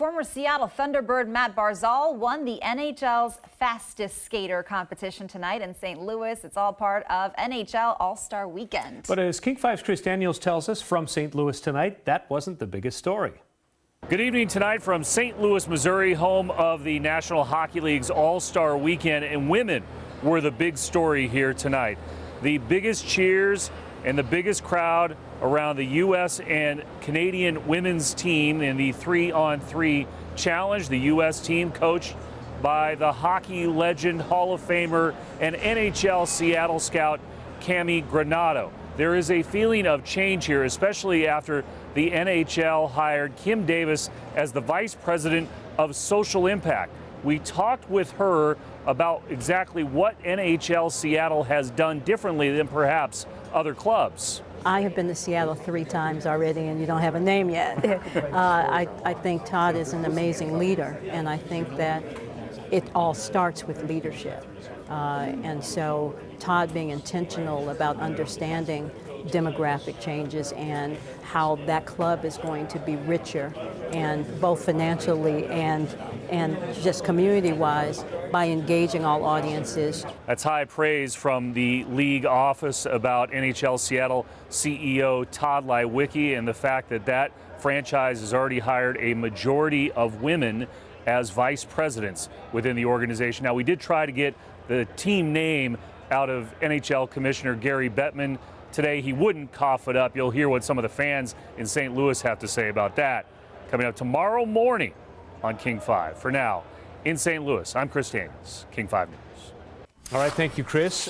Former Seattle Thunderbird Matt Barzal won the NHL's fastest skater competition tonight in St. Louis. It's all part of NHL All-Star Weekend. But as King 5's Chris Daniels tells us from St. Louis tonight, that wasn't the biggest story. Good evening tonight from St. Louis, Missouri, home of the National Hockey League's All-Star Weekend, and women were the big story here tonight. The biggest cheers and the biggest crowd around the U.S. and Canadian women's team in the 3-on-3 challenge. The U.S. team coached by the hockey legend, Hall of Famer, and NHL Seattle scout Cammi Granato. There is a feeling of change here, especially after the NHL hired Kim Davis as the Vice President of Social Impact. We talked with her about exactly what NHL Seattle has done differently than perhaps other clubs. I have been to Seattle 3 times already, and you don't have a name yet. I think Todd is an amazing leader, and I think that it all starts with leadership. And so Todd being intentional about understanding demographic changes and how that club is going to be richer, and both financially and just community-wise, by engaging all audiences. That's high praise from the league office about NHL Seattle CEO Todd Lewicki, and the fact that that franchise has already hired a majority of women as vice presidents within the organization. Now, we did try to get the team name out of NHL Commissioner Gary Bettman today. He wouldn't cough it up. You'll hear what some of the fans in St. Louis have to say about that coming up tomorrow morning on King 5. For now, in St. Louis, I'm Chris Daniels, King 5 News. All right, thank you, Chris.